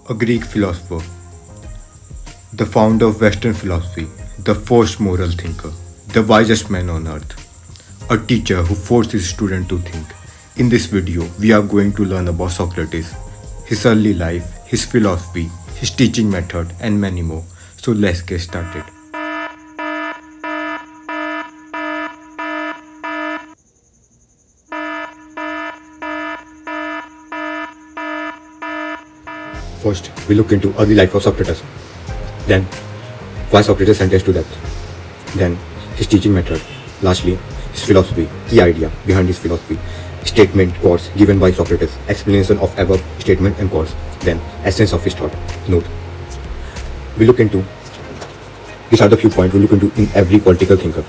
A Greek philosopher, the founder of Western philosophy, the first moral thinker, the wisest man on earth, a teacher who forced his student to think. In this video, we are going to learn about Socrates, his early life, his philosophy, his teaching method, and many more. So let's get started. First, we look into early life of Socrates. Then, why Socrates sentenced to death. Then, his teaching method. Lastly, his philosophy, key idea behind his philosophy. Statement course given by Socrates. Explanation of above statement and course. Then, essence of his thought. Note. We look into, these are the few points we look into in every political thinker.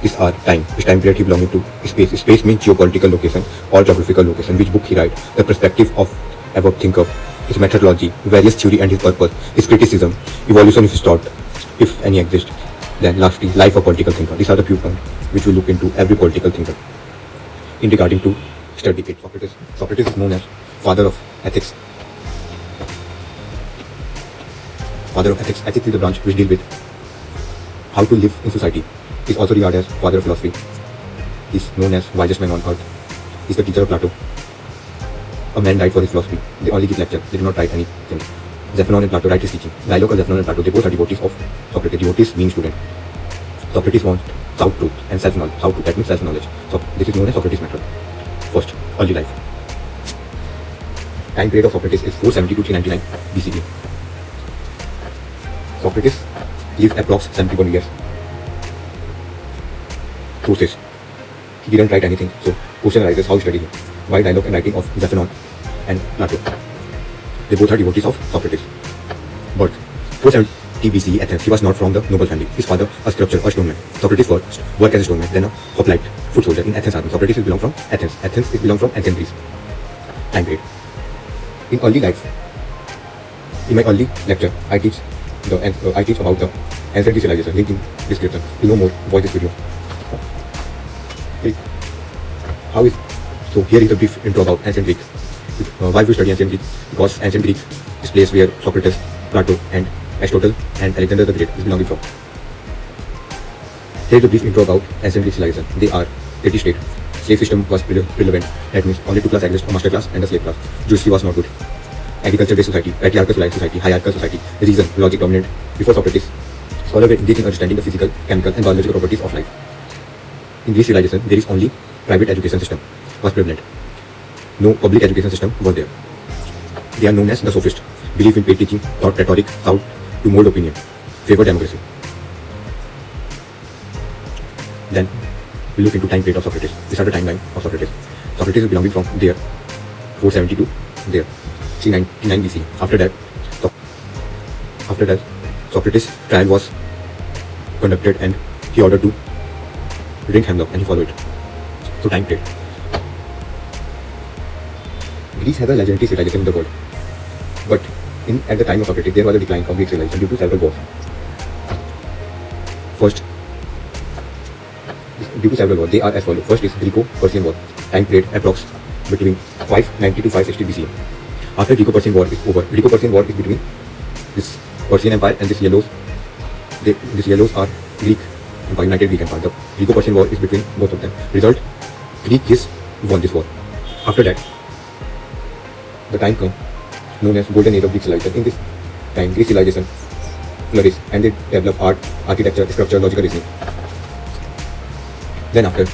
These are time, which time period he belonging to. Space. Space means geopolitical location or geographical location. Which book he write. The perspective of above thinker. His methodology, various theory and his purpose, his criticism, evolution of his thought, if any exist. Then lastly, life of political thinker. These are the few points which we look into every political thinker. In regarding to study it, Socrates is known as father of ethics. Father of ethics. Ethics is the branch which deals with how to live in society. He is also regarded as father of philosophy. He is known as wisest man on earth. He is the teacher of Plato. A man died for his philosophy. They only give lecture. They do not write anything. Xenophon and Plato write his teaching. Dialogue of Xenophon and Plato, they both are devotees of Socrates. Devotees means student. Socrates wants south truth and self-knowledge. South truth, that means self-knowledge. So this is known as Socrates method. First, early life. Time period of Socrates is 470 to 399 BCE. Socrates lived approx 71 years. Sources. He didn't write anything. So question arises, how he studied him? By dialogue and writing of Xenophon and Plato. They both are devotees of Socrates. Birth 470 BCE Athens. He was not from the noble family. His father a sculptor, a stoneman. Socrates first worked as a stoneman, then a hoplite, foot soldier in Athens army. Socrates is belong from Athens. Athens is belong from ancient Greece. Time period. In early life, in my early lecture, I teach about the ancient civilization. Link in description. To know more, watch this video. Okay. How is So here is a brief intro about ancient Greek. Why we study ancient Greek? Because ancient Greek is place where Socrates, Plato and Aristotle and Alexander the Great is belonging from. Here is a brief intro about ancient Greek civilization. They are pretty state. Slave system was prevalent. That means only two classes exist, a master class and a slave class. Jewry was not good. Agriculture-based society, patriarchal society, hierarchical society, reason, logic dominant. Before Socrates, scholars were engaged in understanding the physical, chemical and biological properties of life. In Greek civilization, there is only private education system was prevalent. No public education system was there. They are known as the sophists. Believe in paid teaching, thought rhetoric, sought to mold opinion, favor democracy. Then we look into time period of Socrates. These are the timeline of Socrates. Socrates is belonging from there, 470 to there, 399 BC. After that, Socrates' trial was conducted and he ordered to drink hemlock and he followed it. So time period. Greece has a legendary civilization in the world, but at the time of Socrates, there was a decline of Greek civilization due to several wars. First, due to several wars, they are as follows. First is Greco-Persian War. Time period approx between 590 to 560 BC. After Greco-Persian War is over, Greco-Persian War is between this Persian Empire and this yellows. These yellows are Greek Empire, United Greek Empire. The Greco-Persian War is between both of them. Result: Greek is won this war. After that, the time comes known as golden age of Greek civilization. In this time, Greek civilization flourished and they develop art, architecture, sculpture, logical reasoning. Then after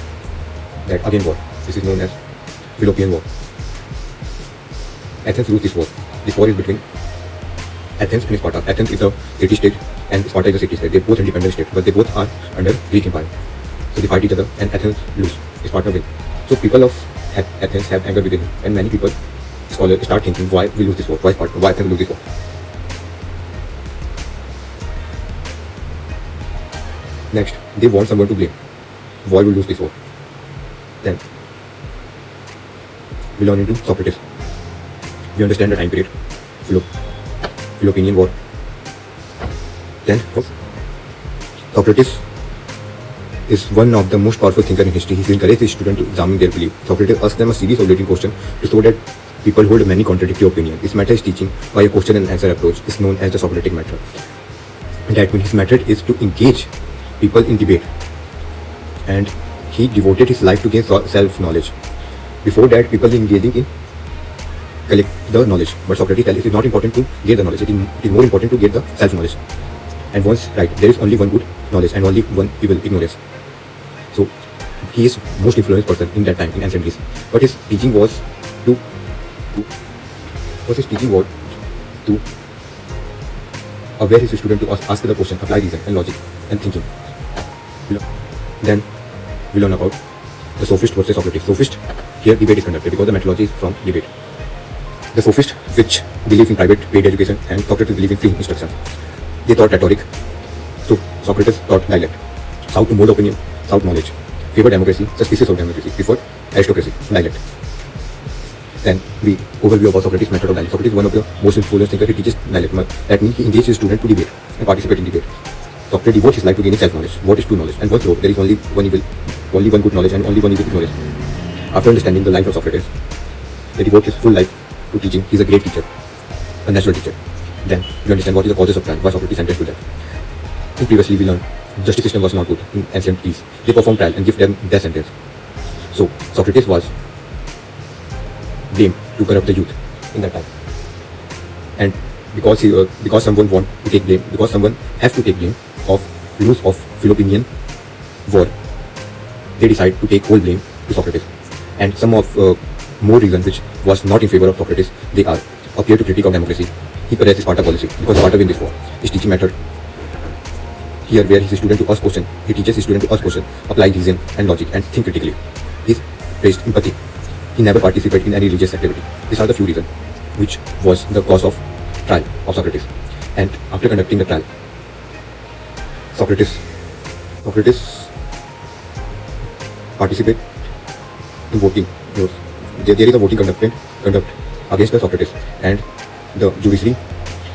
that, again war. This is known as Philoppian War. Athens lose this war. This war is between Athens and Sparta. Athens is a city-state and Sparta is a city-state. They both independent states, but they both are under Greek Empire. So they fight each other and Athens lose. Sparta win. So people of Athens have anger within them, and many people, scholars, start thinking, why we lose this war? Why Sparta? Why Athens lose this war? Next, they want someone to blame. Why we lose this war? Then we learn into Socrates. We understand the time period. Philoppian War. Then Socrates is one of the most powerful thinkers in history. He encouraged his students to examine their belief. Socrates asked them a series of leading questions to show that people hold many contradictory opinions. His method is teaching by a question and answer approach is known as the Socratic method. That means his method is to engage people in debate, and he devoted his life to gain self-knowledge. Before that, people were engaging in collect the knowledge, but Socrates tells it is not important to get the knowledge, it is more important to get the self-knowledge. And once right, there is only one good knowledge and only one evil ignorance. So he is most influenced person in that time in ancient Greece. But his teaching was to aware his student to ask the question, apply reason and logic and thinking. Then we learn about the sophist versus Socrates. Sophist, here debate is conducted because the methodology is from debate. The sophist, which believe in private paid education, and Socrates believe in free instruction. They taught rhetoric, so Socrates taught dialect. South to mold opinion, south knowledge. Favored democracy, suspicious of democracy. Preferred aristocracy, dialect. Then we overview about Socrates' method of dialect. Socrates is one of the most influential thinkers. He teaches dialect. That means he engages his student to debate and participate in debate. Socrates devotes his life to gaining self-knowledge. What is true knowledge? And once wrote, there is only one evil, only one good knowledge and only one evil knowledge. After understanding the life of Socrates, he devotes his full life to teaching. He is a great teacher, a natural teacher. Then you understand what is the causes of crime, why Socrates sentenced to death. Previously we learned justice system was not good in ancient Greece. They performed trial and give them death sentence. So Socrates was blamed to corrupt the youth in that time. And because someone want to take blame, because someone has to take blame of loss of Peloponnesian war, they decide to take whole blame to Socrates. And some of more reasons which was not in favor of Socrates, they are appear to critique of democracy. He possesses Sparta policy because Sparta win this war. His teaching method here where his student to ask question, he teaches his student to ask question, apply reason and logic and think critically. He praised empathy. He never participated in any religious activity. These are the few reasons which was the cause of trial of Socrates. And after conducting the trial, Socrates participate in voting. There is a voting conduct against the Socrates, and the judiciary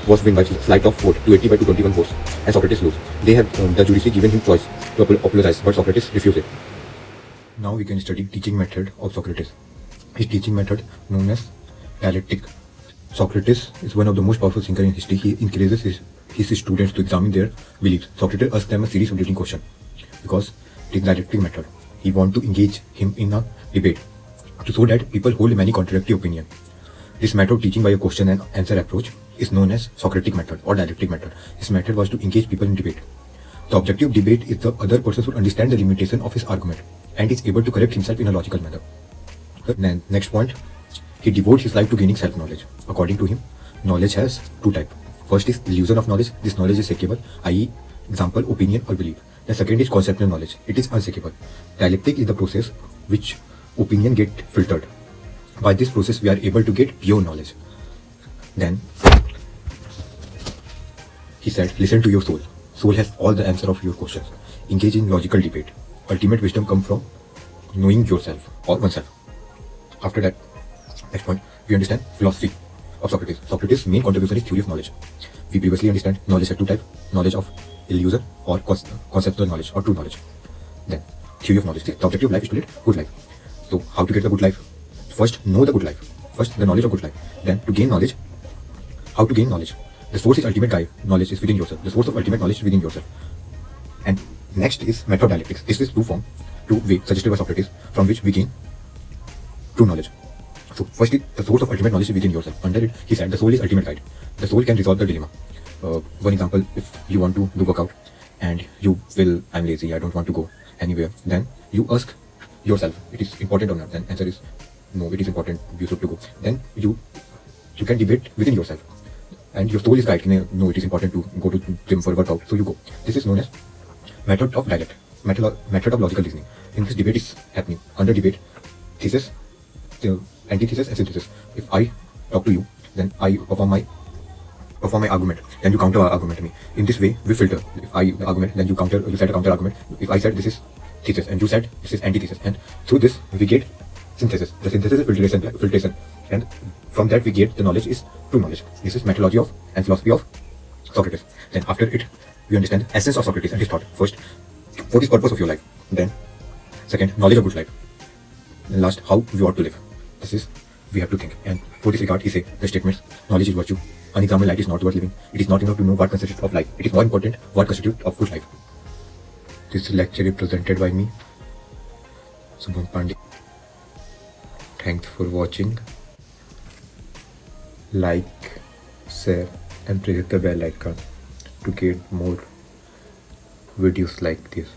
was win by slight of vote, 280 by 221 votes, and Socrates lose. They have the judiciary given him choice to apologize, but Socrates refused it. Now we can study teaching method of Socrates. His teaching method known as dialectic. Socrates is one of the most powerful thinkers in history. He encourages his students to examine their beliefs. Socrates asks them a series of leading questions because it is dialectic method. He wants to engage him in a debate so that people hold many contradictory opinions. This method of teaching by a question and answer approach is known as Socratic method or dialectic method. This method was to engage people in debate. The objective of debate is the other person should understand the limitation of his argument and is able to correct himself in a logical manner. Then next point, he devotes his life to gaining self-knowledge. According to him, knowledge has two types. First is illusion of knowledge. This knowledge is shakable, i.e. example, opinion or belief. The second is conceptual knowledge. It is unshakable. Dialectic is the process which opinion get filtered. By this process, we are able to get pure knowledge. Then he said, listen to your soul. Soul has all the answer of your questions. Engage in logical debate. Ultimate wisdom comes from knowing yourself or oneself. After that, next point, we understand philosophy of Socrates. Socrates' main contribution is theory of knowledge. We previously understand knowledge has two types, knowledge of illusion or conceptual knowledge or true knowledge. Then theory of knowledge. The objective of life is to lead good life. So how to get the good life? First, know the good life. First, the knowledge of good life. Then to gain knowledge, how to gain knowledge? The source is ultimate guide. Knowledge is within yourself. The source of ultimate knowledge is within yourself. And next is method of dialectics. This is two form, two way suggested by Socrates from which we gain true knowledge. So first is the source of ultimate knowledge is within yourself. Under it, he said the soul is ultimate guide. The soul can resolve the dilemma. One example, if you want to do workout and you feel I'm lazy, I don't want to go anywhere, then you ask yourself, it is important or not? Then answer is no, it is important, you should to go. Then you can debate within yourself. And your soul is guide, no, it is important to go to gym for workout, so you go. This is known as method of dialect, method of logical reasoning. In this debate is happening. Under debate, thesis, antithesis and synthesis. If I talk to you, then I perform my argument, then you counter argument to me. In this way, we filter. If I the argument, then you said a counter argument. If I said this is thesis and you said this is antithesis, and through this we get synthesis. The synthesis is filtration, and from that we get the knowledge is true knowledge. This is methodology of and philosophy of Socrates. Then after it, we understand the essence of Socrates and his thought. First, what is purpose of your life? Then second, knowledge of good life. And last, how you ought to live. This is we have to think. And for this regard, he says the statements, knowledge is virtue, unexamined light is not worth living, it is not enough to know what constitutes of life, it is more important what constitutes of good life. This lecture is presented by me, Subham Pandey. Thanks for watching. Like, share and press the bell icon to get more videos like this.